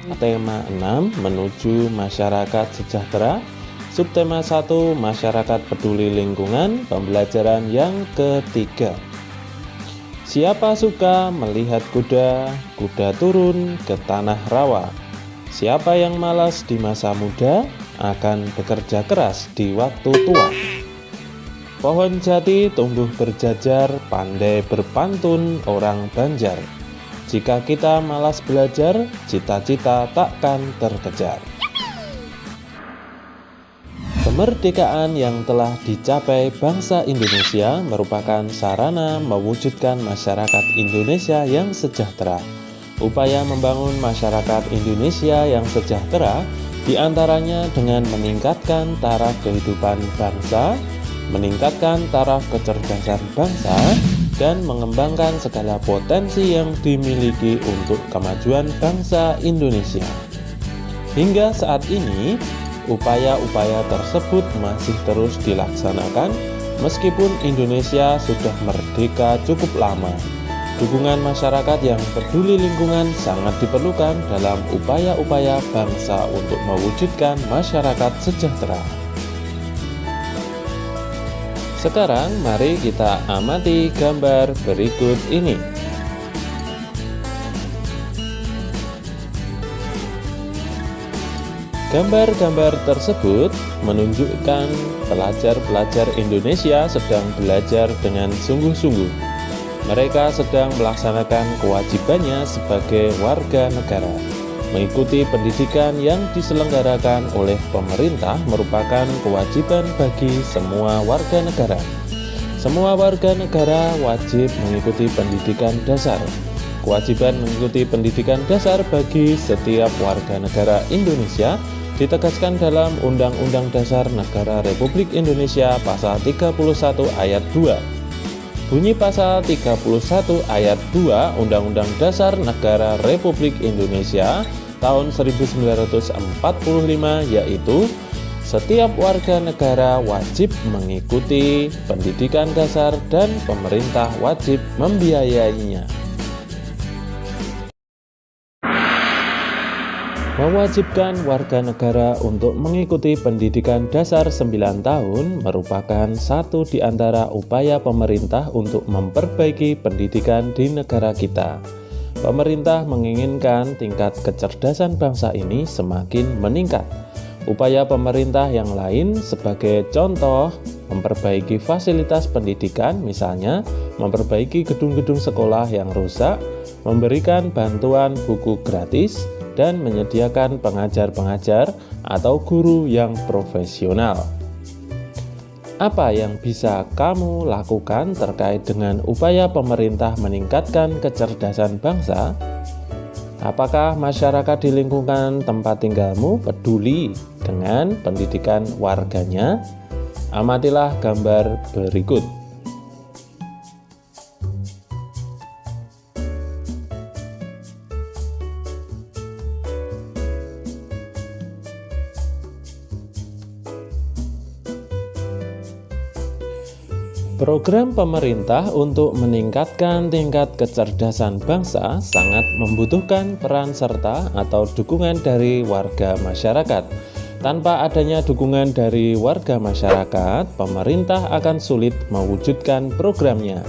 Tema 6 menuju masyarakat sejahtera. Subtema 1 masyarakat peduli lingkungan, pembelajaran yang ketiga. Siapa suka melihat kuda, kuda turun ke tanah rawa. Siapa yang malas di masa muda akan bekerja keras di waktu tua. Pohon jati tumbuh berjajar, pandai berpantun orang Banjar. Jika kita malas belajar, cita-cita takkan terkejar. Kemerdekaan yang telah dicapai bangsa Indonesia merupakan sarana mewujudkan masyarakat Indonesia yang sejahtera. Upaya membangun masyarakat Indonesia yang sejahtera diantaranya dengan meningkatkan taraf kehidupan bangsa, meningkatkan taraf kecerdasan bangsa, dan mengembangkan segala potensi yang dimiliki untuk kemajuan bangsa Indonesia. Hingga saat ini, upaya-upaya tersebut masih terus dilaksanakan meskipun Indonesia sudah merdeka cukup lama. Dukungan masyarakat yang peduli lingkungan sangat diperlukan dalam upaya-upaya bangsa untuk mewujudkan masyarakat sejahtera. Sekarang mari kita amati gambar berikut ini. Gambar-gambar tersebut menunjukkan pelajar-pelajar Indonesia sedang belajar dengan sungguh-sungguh. Mereka sedang melaksanakan kewajibannya sebagai warga negara. Mengikuti pendidikan yang diselenggarakan oleh pemerintah merupakan kewajiban bagi semua warga negara. Semua warga negara wajib mengikuti pendidikan dasar. Kewajiban mengikuti pendidikan dasar bagi setiap warga negara Indonesia ditegaskan dalam Undang-Undang Dasar Negara Republik Indonesia Pasal 31 Ayat 2. Bunyi Pasal 31 Ayat 2 Undang-Undang Dasar Negara Republik Indonesia tahun 1945 yaitu setiap warga negara wajib mengikuti pendidikan dasar dan pemerintah wajib membiayainya. Mewajibkan warga negara untuk mengikuti pendidikan dasar 9 tahun merupakan satu di antara upaya pemerintah untuk memperbaiki pendidikan di negara kita. Pemerintah menginginkan tingkat kecerdasan bangsa ini semakin meningkat. Upaya pemerintah yang lain sebagai contoh memperbaiki fasilitas pendidikan, misalnya memperbaiki gedung-gedung sekolah yang rusak, memberikan bantuan buku gratis, dan menyediakan pengajar-pengajar atau guru yang profesional. Apa yang bisa kamu lakukan terkait dengan upaya pemerintah meningkatkan kecerdasan bangsa? Apakah masyarakat di lingkungan tempat tinggalmu peduli dengan pendidikan warganya? Amatilah gambar berikut. Program pemerintah untuk meningkatkan tingkat kecerdasan bangsa sangat membutuhkan peran serta atau dukungan dari warga masyarakat. Tanpa adanya dukungan dari warga masyarakat, pemerintah akan sulit mewujudkan programnya.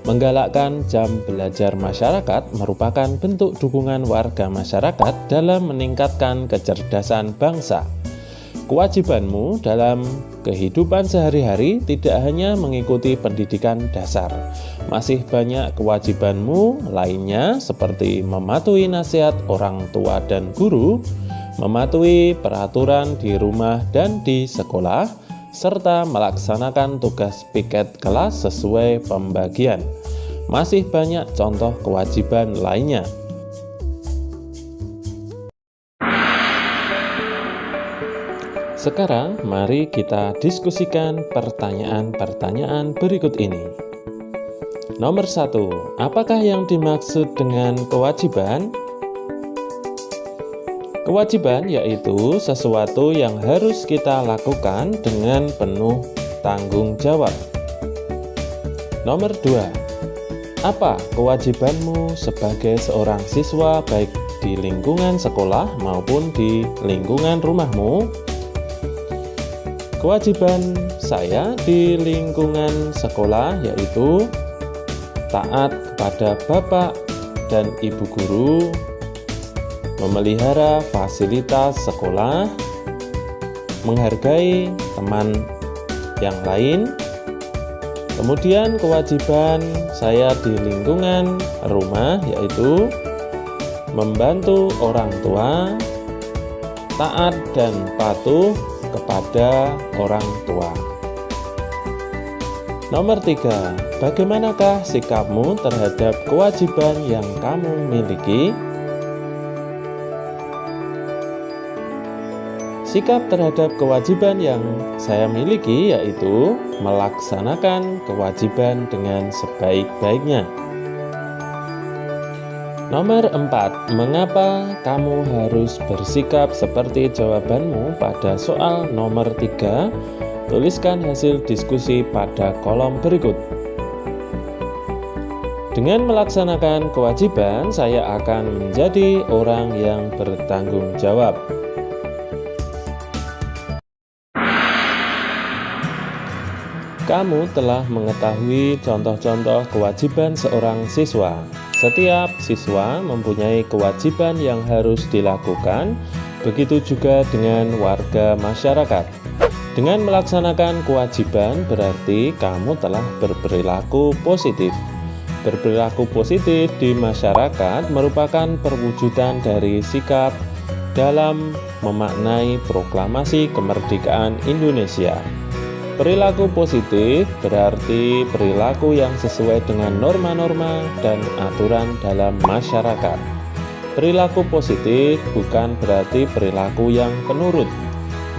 Menggalakkan jam belajar masyarakat merupakan bentuk dukungan warga masyarakat dalam meningkatkan kecerdasan bangsa. Kewajibanmu dalam kehidupan sehari-hari tidak hanya mengikuti pendidikan dasar. Masih banyak kewajibanmu lainnya seperti mematuhi nasihat orang tua dan guru, mematuhi peraturan di rumah dan di sekolah, serta melaksanakan tugas piket kelas sesuai pembagian. Masih banyak contoh kewajiban lainnya. Sekarang mari kita diskusikan pertanyaan-pertanyaan berikut ini. Nomor 1, apakah yang dimaksud dengan kewajiban? Kewajiban yaitu sesuatu yang harus kita lakukan dengan penuh tanggung jawab. Nomor 2, apa kewajibanmu sebagai seorang siswa baik di lingkungan sekolah maupun di lingkungan rumahmu. Kewajiban saya di lingkungan sekolah yaitu taat kepada bapak dan ibu guru, memelihara fasilitas sekolah, menghargai teman yang lain. Kemudian kewajiban saya di lingkungan rumah yaitu membantu orang tua, taat dan patuh kepada orang tua. Nomor 3, bagaimanakah sikapmu terhadap kewajiban yang kamu miliki? Sikap terhadap kewajiban yang saya miliki yaitu melaksanakan kewajiban dengan sebaik-baiknya. Nomor 4, mengapa kamu harus bersikap seperti jawabanmu pada soal nomor 3? Tuliskan hasil diskusi pada kolom berikut. Dengan melaksanakan kewajiban, saya akan menjadi orang yang bertanggung jawab. Kamu telah mengetahui contoh-contoh kewajiban seorang siswa. Setiap siswa mempunyai kewajiban yang harus dilakukan, begitu juga dengan warga masyarakat. Dengan melaksanakan kewajiban berarti kamu telah berperilaku positif. Berperilaku positif di masyarakat merupakan perwujudan dari sikap dalam memaknai proklamasi kemerdekaan Indonesia. Perilaku positif berarti perilaku yang sesuai dengan norma-norma dan aturan dalam masyarakat. Perilaku positif bukan berarti perilaku yang penurut,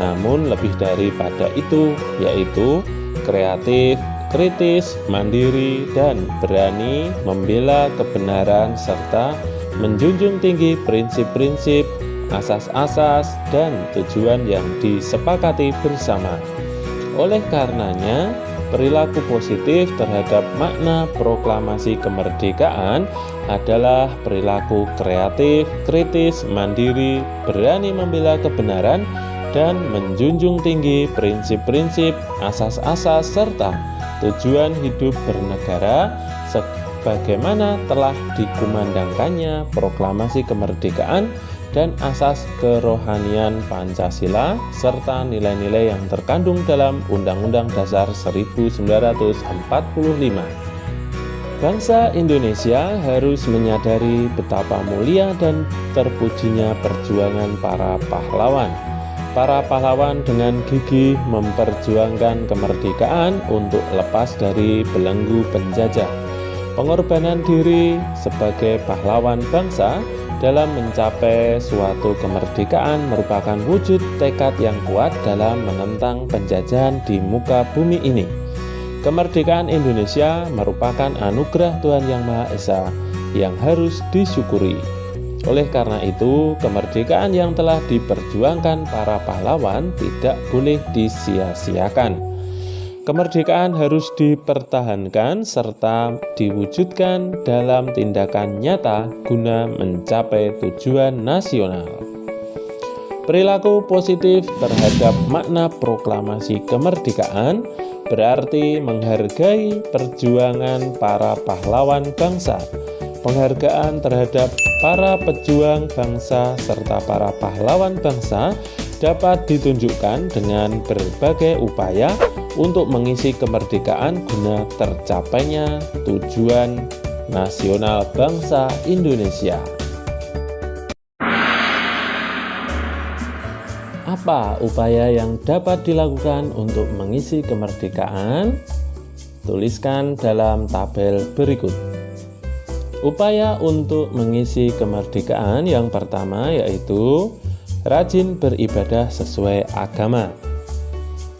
namun lebih daripada itu, yaitu kreatif, kritis, mandiri, dan berani membela kebenaran serta menjunjung tinggi prinsip-prinsip, asas-asas, dan tujuan yang disepakati bersama. Oleh karenanya, perilaku positif terhadap makna proklamasi kemerdekaan adalah perilaku kreatif, kritis, mandiri, berani membela kebenaran, dan menjunjung tinggi prinsip-prinsip, asas-asas, serta tujuan hidup bernegara sebagaimana telah dikumandangkannya proklamasi kemerdekaan dan asas kerohanian Pancasila serta nilai-nilai yang terkandung dalam Undang-Undang Dasar 1945. Bangsa Indonesia harus menyadari betapa mulia dan terpujinya perjuangan para pahlawan. Para pahlawan dengan gigih memperjuangkan kemerdekaan untuk lepas dari belenggu penjajah. Pengorbanan diri sebagai pahlawan bangsa dalam mencapai suatu kemerdekaan merupakan wujud tekad yang kuat dalam menentang penjajahan di muka bumi ini. Kemerdekaan Indonesia merupakan anugerah Tuhan Yang Maha Esa yang harus disyukuri. Oleh karena itu, kemerdekaan yang telah diperjuangkan para pahlawan tidak boleh disia-siakan. Kemerdekaan harus dipertahankan serta diwujudkan dalam tindakan nyata guna mencapai tujuan nasional. Perilaku positif terhadap makna proklamasi kemerdekaan berarti menghargai perjuangan para pahlawan bangsa. Penghargaan terhadap para pejuang bangsa serta para pahlawan bangsa dapat ditunjukkan dengan berbagai upaya untuk mengisi kemerdekaan guna tercapainya tujuan nasional bangsa Indonesia. Apa upaya yang dapat dilakukan untuk mengisi kemerdekaan? Tuliskan dalam tabel berikut. Upaya untuk mengisi kemerdekaan yang pertama yaitu rajin beribadah sesuai agama.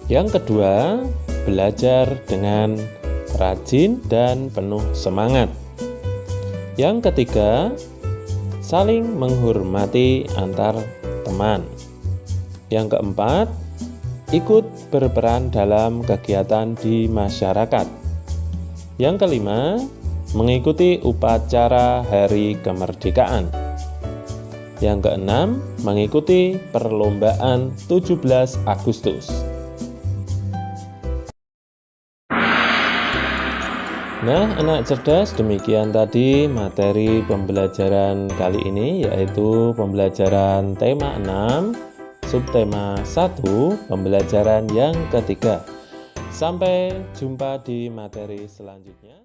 Yang kedua, belajar dengan rajin dan penuh semangat. Yang ketiga, saling menghormati antar teman. Yang keempat, ikut berperan dalam kegiatan di masyarakat. Yang kelima, mengikuti upacara Hari Kemerdekaan. Yang keenam, mengikuti perlombaan 17 Agustus. Nah, anak cerdas, demikian tadi materi pembelajaran kali ini, yaitu pembelajaran tema 6, subtema 1, pembelajaran yang ketiga. Sampai jumpa di materi selanjutnya.